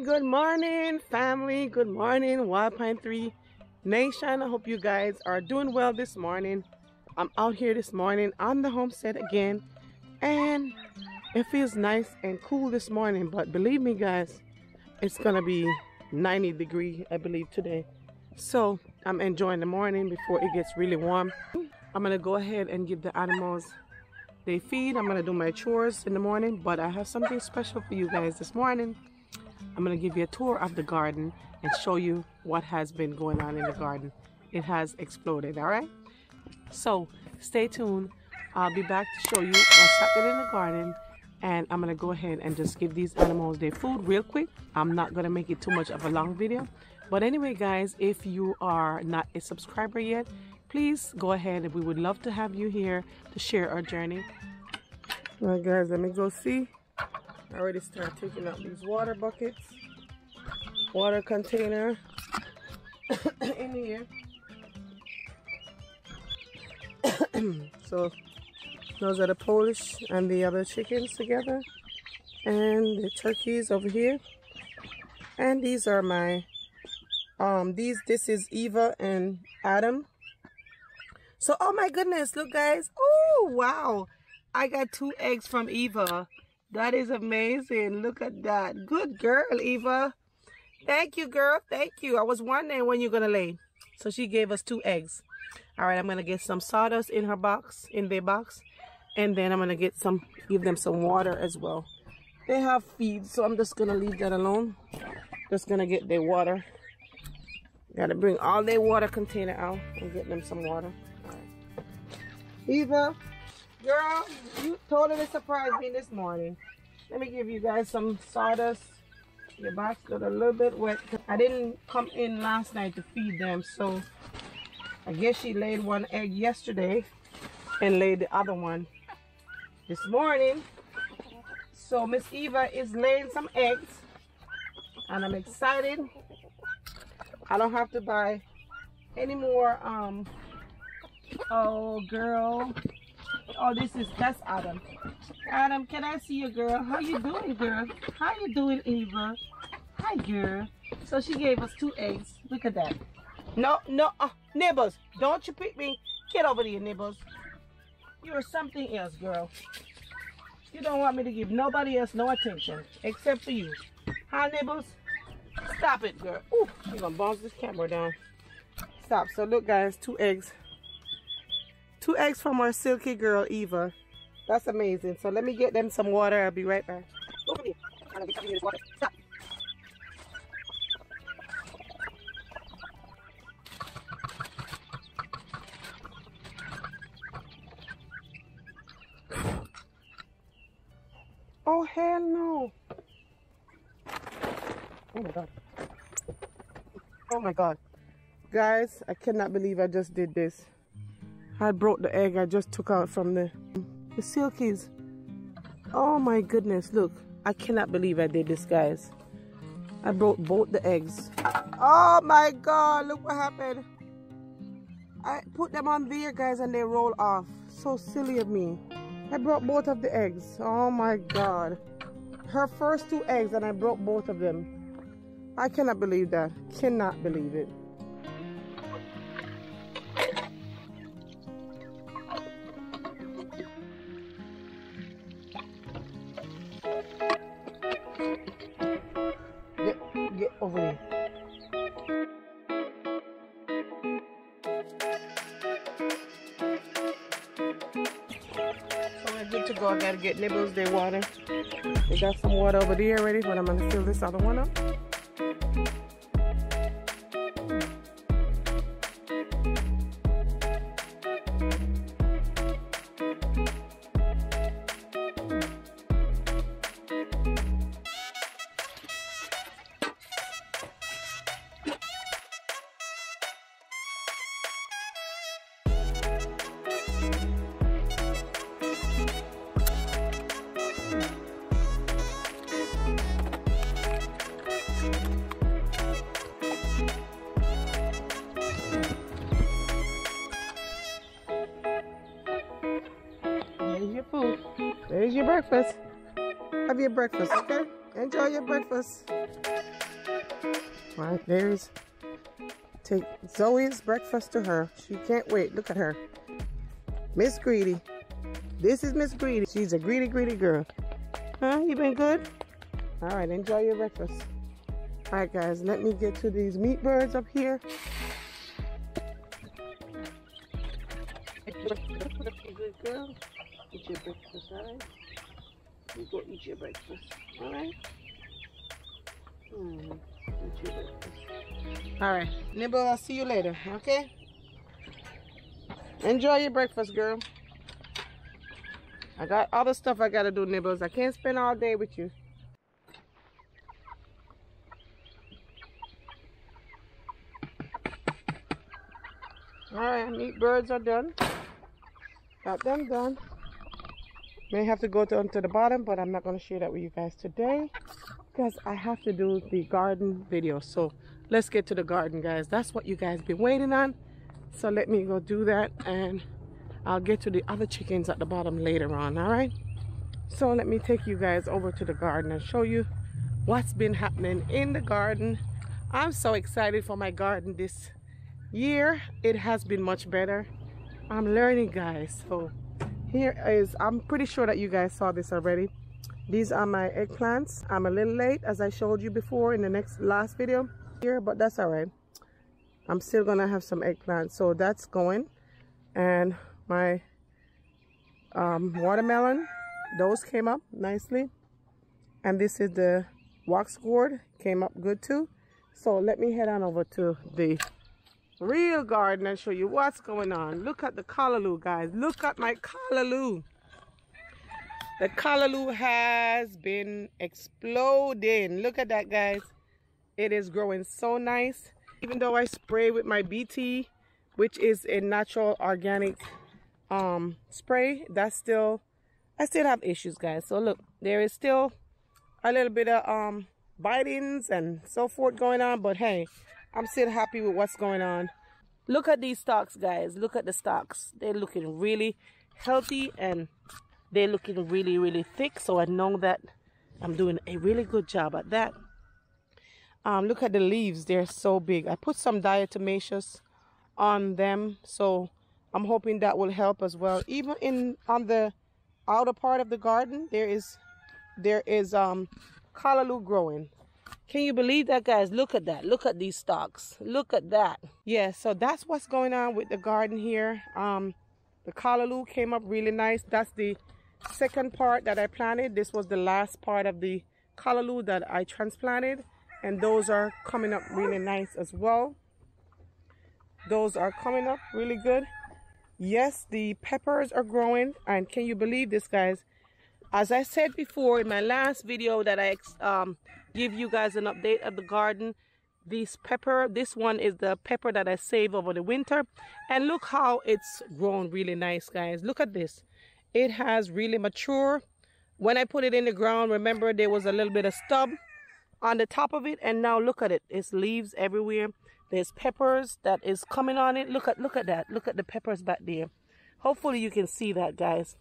Good morning, family. Good morning, Wild Pine 3 Nation. I hope you guys are doing well this morning. I'm out here this morning on the homestead again, and it feels nice and cool this morning. But believe me, guys, it's gonna be 90 degrees, I believe, today. So I'm enjoying the morning before it gets really warm. I'm gonna go ahead and give the animals they feed. I'm gonna do my chores in the morning, but I have something special for you guys this morning. I'm going to give you a tour of the garden and show you what has been going on in the garden. It has exploded, all right? So stay tuned. I'll be back to show you what's happening in the garden, and I'm going to go ahead and just give these animals their food real quick. I'm not going to make it too much of a long video. But anyway, guys, if you are not a subscriber yet, please go ahead, and we would love to have you here to share our journey. All right, guys, let me go see. I already started taking out these water buckets, water container in here. So those are the Polish and the other chickens together, and the turkeys over here. And these are my this is Eva and Adam. So oh my goodness, look guys, oh wow, I got 2 eggs from Eva. That is amazing. Look at that. Good girl, Eva. Thank you, girl. Thank you. I was wondering when you're going to lay. So she gave us 2 eggs. All right, I'm going to get some sawdust in her box, in their box. And then I'm going to get give them some water as well. They have feed, so I'm just going to leave that alone. Just going to get their water. Got to bring all their water container out and get them some water. All right. Eva. Girl, you totally surprised me this morning. Let me give you guys some sawdust. Your box got a little bit wet. I didn't come in last night to feed them, so I guess she laid 1 egg yesterday and laid the other one this morning. So Miss Eva is laying some eggs, and I'm excited. I don't have to buy any more. Oh, girl. Oh, that's Adam. Adam, can I see you, girl? How you doing, girl? How you doing, Eva? Hi, girl. So she gave us 2 eggs. Look at that. No, Nibbles, don't you pick me. Get over there, Nibbles. You're something else, girl. You don't want me to give nobody else no attention except for you. Huh, Nibbles? Stop it, girl. Ooh, you're gonna bounce this camera down. Stop. So look, guys, 2 eggs. 2 eggs from our silky girl, Eva. That's amazing. So let me get them some water. I'll be right back. Over here. I'm gonna get you this water. Stop. Oh, hell no. Oh my God. Oh my God. Guys, I cannot believe I just did this. I broke the egg I just took out from the silkies. Oh my goodness, look. I cannot believe I did this, guys. I broke both the eggs. Oh my God, look what happened. I put them on there, guys, and they roll off. So silly of me. I broke both of the eggs. Oh my God. Her first 2 eggs, and I broke both of them. I cannot believe that. Cannot believe it. Get over here. So we're good to go. I gotta get Nibbles their water. We got some water over there already, but I'm gonna fill this other one up. breakfast. Have your breakfast, okay? Enjoy your breakfast. All right, there's... Take Zoe's breakfast to her. She can't wait. Look at her. Miss Greedy. This is Miss Greedy. She's a greedy girl. Huh? You been good? All right, enjoy your breakfast. All right, guys, let me get to these meat birds up here. Good girl. Eat your breakfast, all right? You go eat your breakfast, all right? Eat your breakfast. All right, Nibble, I'll see you later, okay? Enjoy your breakfast, girl. I got other stuff I gotta do, Nibbles. I can't spend all day with you. All right, meat birds are done. Got them done. May have to go down to the bottom, but I'm not gonna share that with you guys today because I have to do the garden video. So let's get to the garden, guys. That's what you guys been waiting on. So let me go do that, and I'll get to the other chickens at the bottom later on, all right? So let me take you guys over to the garden and show you what's been happening in the garden. I'm so excited for my garden this year. It has been much better. I'm learning, guys. So here is, I'm pretty sure that you guys saw this already. These are my eggplants. I'm a little late, as I showed you before in the last video here, but that's all right. I'm still gonna have some eggplants, so that's going. And my watermelon, those came up nicely. And this is the wax gourd, came up good too. So let me head on over to the real garden and show you what's going on. Look at the callaloo, guys. Look at my callaloo. The callaloo has been exploding. Look at that, guys. It is growing so nice. Even though I spray with my BT, which is a natural organic spray, I still have issues, guys. So look, there is still a little bit of bitings and so forth going on, but hey, I'm still happy with what's going on. Look at these stalks, guys. Look at the stalks. They're looking really healthy and they're looking really thick. So I know that I'm doing a really good job at that. Look at the leaves. They're so big. I put some diatomaceous on them, so I'm hoping that will help as well. Even on the outer part of the garden, there is callaloo growing. Can you believe that, guys? Look at that. Look at these stalks. Look at that. Yeah, so that's what's going on with the garden here. The callaloo came up really nice. That's the second part that I planted. This was the last part of the callaloo that I transplanted, and those are coming up really nice as well. Those are coming up really good. Yes, the peppers are growing, and can you believe this, guys? As I said before in my last video that I give you guys an update of the garden, this one is the pepper that I saved over the winter, and look how it's grown really nice, guys. Look at this. It has really matured. When I put it in the ground, remember there was a little bit of stub on the top of it, and now look at it. It's leaves everywhere. There's peppers that is coming on it. Look at that. Look at the peppers back there. Hopefully you can see that, guys.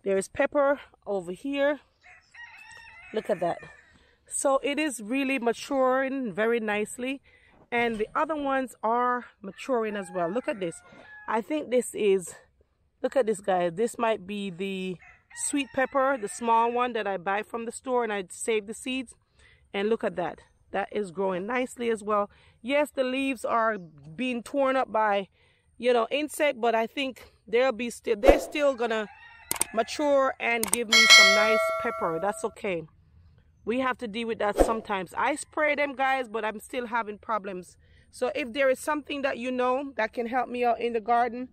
There is pepper over here. Look at that. So it is really maturing very nicely, and the other ones are maturing as well. Look at this. I think this is, look at this, guys. This might be the sweet pepper, the small one that I buy from the store, and I save the seeds. And look at that. That is growing nicely as well. Yes, the leaves are being torn up by, insect, but I think they're still gonna mature and give me some nice pepper. That's okay. We have to deal with that sometimes. I spray them, guys, but I'm still having problems. So if there is something that that can help me out in the garden,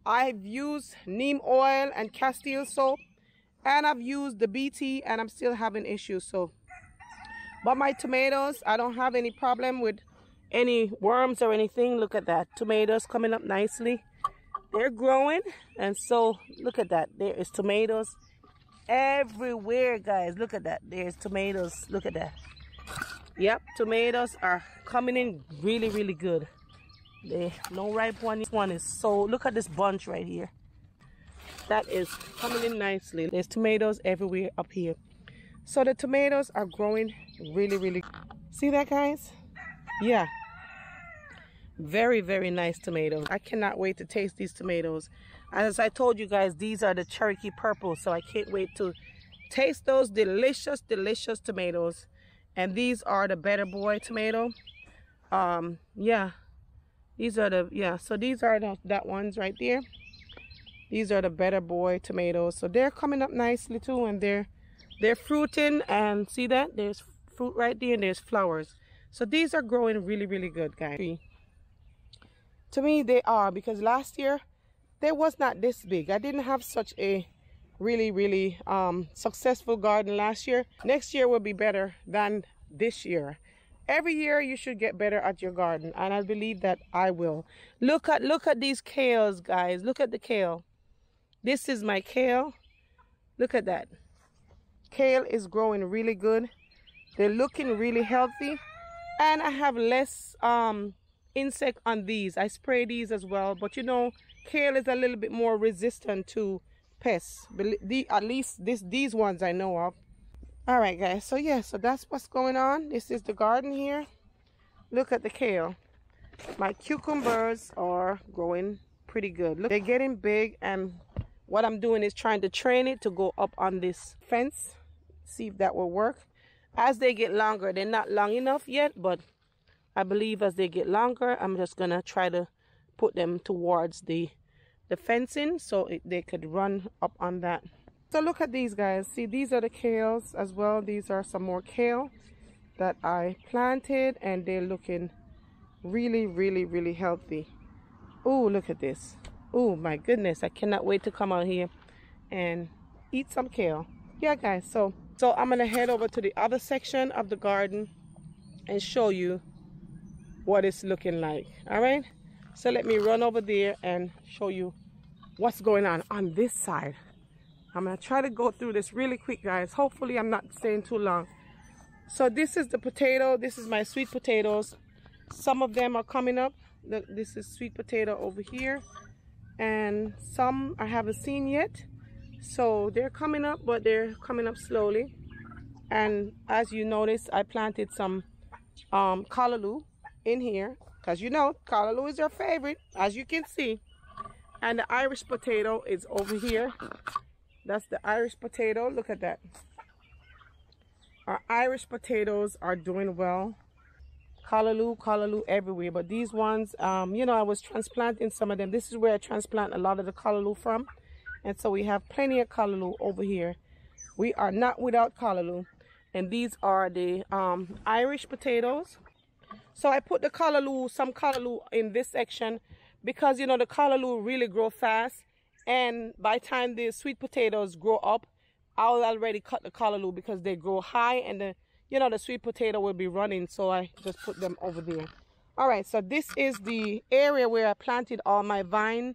I've used neem oil and castile soap, and I've used the BT, and I'm still having issues. So, but my tomatoes, I don't have any problem with any worms or anything. Look at that. Tomatoes coming up nicely. They're growing, and so look at that. There is tomatoes everywhere, guys. Look at that. There's tomatoes. Look at that. Yep, tomatoes are coming in really good. No ripe one. This one is so, look at this bunch right here. that is coming in nicely. There's tomatoes everywhere up here. So the tomatoes are growing really. See that, guys? Yeah. Very, very nice tomatoes. I cannot wait to taste these tomatoes. As I told you guys, these are the Cherokee Purple, so I can't wait to taste those delicious tomatoes. And these are the Better Boy tomato. Yeah, these are the, so these are that ones right there. These are the Better Boy tomatoes. So they're coming up nicely too, and they're fruiting, and see that? There's fruit right there and there's flowers. So these are growing really good, guys. To me, they are, because last year they was not this big. I didn't have such a really successful garden last year. Next year will be better than this year. Every year you should get better at your garden, and I believe that I will. Look at these kales, guys. Look at the kale. This is my kale. Look at that. Kale is growing really good. They're looking really healthy, and I have less insect on these. I spray these as well, but you know, kale is a little bit more resistant to pests. At least these ones I know of. All right, guys, so yeah, so that's what's going on. This is the garden here. Look at the kale. My cucumbers are growing pretty good. Look, they're getting big, and what I'm doing is trying to train it to go up on this fence. See if that will work. As they get longer, they're not long enough yet, but I believe as they get longer, I'm just gonna try to put them towards the fencing so they could run up on that. So look at these, guys. See, these are the kales as well. These are some more kale that I planted, and they're looking really healthy. Oh, look at this. Oh my goodness, I cannot wait to come out here and eat some kale. Yeah, guys, so I'm gonna head over to the other section of the garden and show you what it's looking like. All right, so let me run over there and show you what's going on this side. I'm gonna try to go through this really quick, guys. Hopefully I'm not staying too long. So this is the potato. This is my sweet potatoes. Some of them are coming up. This is sweet potato over here, and some I haven't seen yet. So they're coming up, but they're coming up slowly. And as you notice, I planted some callaloo in here, because you know callaloo is your favorite, as you can see. And the Irish potato is over here. That's the Irish potato. Look at that. Our Irish potatoes are doing well. Callaloo everywhere. But these ones, you know, I was transplanting some of them. This is where I transplant a lot of the callaloo from. And so we have plenty of callaloo over here. We are not without callaloo. And these are the Irish potatoes. So I put the callaloo, some callaloo in this section, because, you know, the callaloo really grow fast. And by the time the sweet potatoes grow up, I'll already cut the callaloo because they grow high, and the, you know, the sweet potato will be running. So I just put them over there. All right, so this is the area where I planted all my vine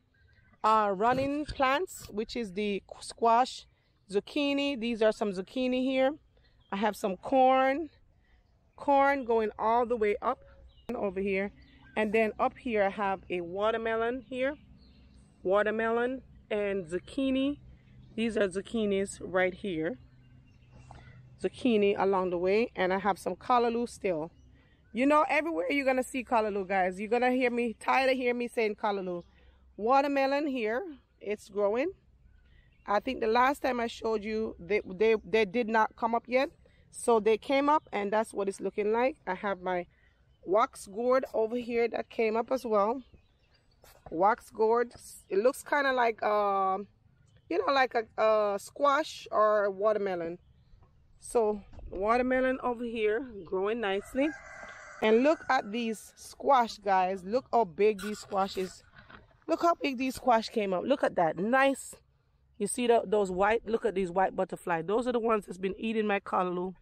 running plants, which is the squash, zucchini. These are some zucchini here. I have some corn going all the way up over here. And then up here I have a watermelon here. Watermelon and zucchini. These are zucchinis right here. Zucchini along the way. And I have some callaloo still. You know, everywhere you're going to see callaloo, guys. You're going to hear me, tired of hearing me saying callaloo. Watermelon here. It's growing. I think the last time I showed you, they did not come up yet. So they came up, and that's what it's looking like. I have my wax gourd over here that came up as well. Wax gourd. It looks kind of like you know, like a squash or a watermelon. So watermelon over here growing nicely. And look at these squash, guys. Look how big these squash is. Look how big these squash came up. Look at that. Nice. You see those white? Look at these white butterflies. Those are the ones that's been eating my callaloo.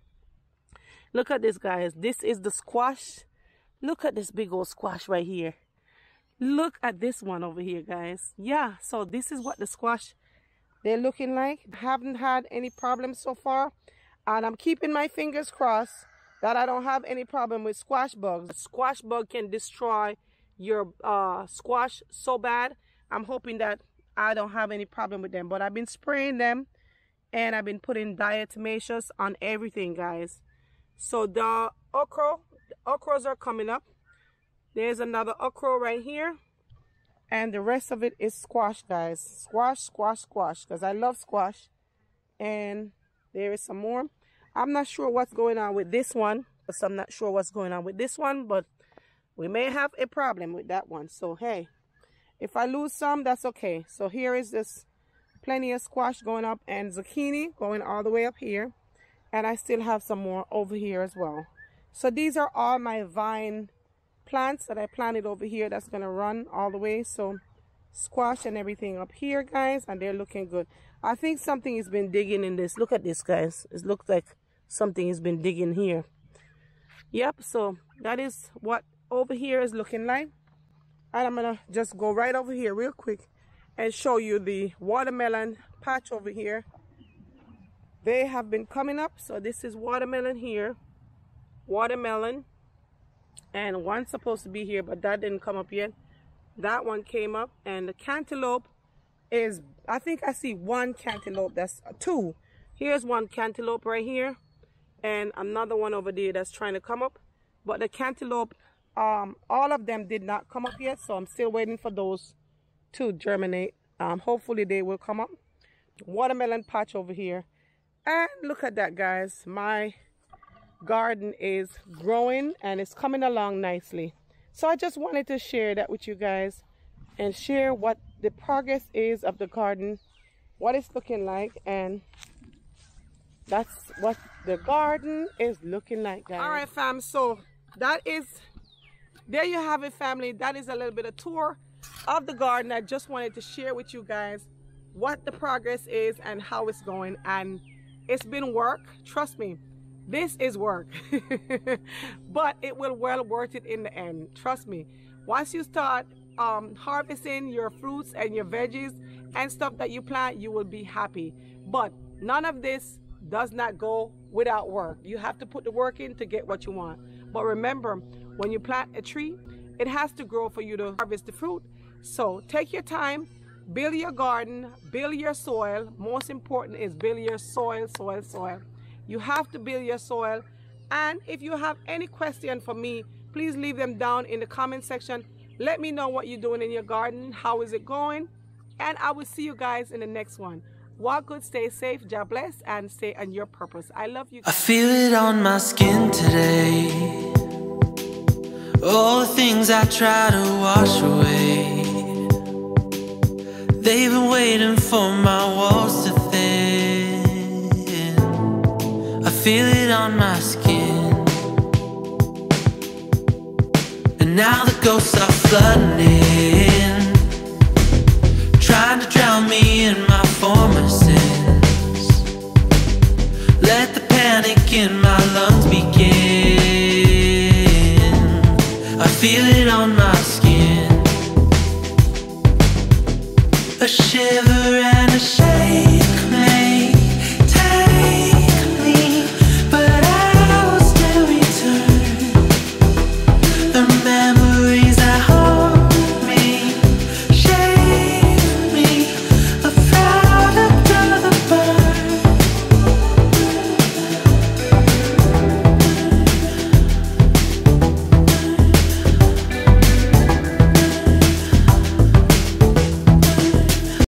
Look at this, guys. This is the squash. Look at this big old squash right here. Look at this one over here, guys. Yeah, so this is what the squash, they're looking like. Haven't had any problems so far. And I'm keeping my fingers crossed that I don't have any problem with squash bugs. A squash bug can destroy your squash so bad. I'm hoping that I don't have any problem with them. But I've been spraying them, and I've been putting diatomaceous on everything, guys. So the okras are coming up. There's another okra right here. And the rest of it is squash, guys. Squash, squash, squash. Because I love squash. And there is some more. I'm not sure what's going on with this one. So I'm not sure what's going on with this one. But we may have a problem with that one. So, hey. If I lose some, that's okay. So here is this plenty of squash going up. And zucchini going all the way up here. And I still have some more over here as well. So these are all my vine plants that I planted over here that's going to run all the way. So squash and everything up here, guys, and they're looking good. I think something has been digging in this. Look at this, guys. It looks like something has been digging here. Yep, so that is what over here is looking like. And I'm going to just go right over here real quick and show you the watermelon patch over here. They have been coming up. So this is watermelon here. Watermelon. And one's supposed to be here, but that didn't come up yet. That one came up. And the cantaloupe is, I think I see one cantaloupe. That's two. Here's one cantaloupe right here. And another one over there that's trying to come up. But the cantaloupe, all of them did not come up yet. So I'm still waiting for those to germinate. Hopefully they will come up. Watermelon patch over here. And look at that, guys. My garden is growing and it's coming along nicely. So I just wanted to share that with you guys and share what the progress is of the garden, what it's looking like, and that's what the garden is looking like, guys. All right, fam, so that is, there you have it, family. That is a little bit of tour of the garden. I just wanted to share with you guys what the progress is and how it's going. And it's been work, trust me. This is work, but it will well worth it in the end. Trust me. Once you start harvesting your fruits and your veggies and stuff that you plant, you will be happy. But none of this does not go without work. You have to put the work in to get what you want. But remember, when you plant a tree, it has to grow for you to harvest the fruit. So take your time, build your garden, build your soil. Most important is build your soil. You have to build your soil. And if you have any question for me, please leave them down in the comment section. Let me know what you're doing in your garden. How is it going? And I will see you guys in the next one. Walk good, stay safe, God bless, and stay on your purpose. I love you guys. I feel it on my skin today. All the things I try to wash away, they've been waiting for my walls to thin. I feel it on my skin. And now the ghosts are flooding in, trying to drown me in my former sins. Let the panic in my lungs begin. I feel it on my skin. A shiver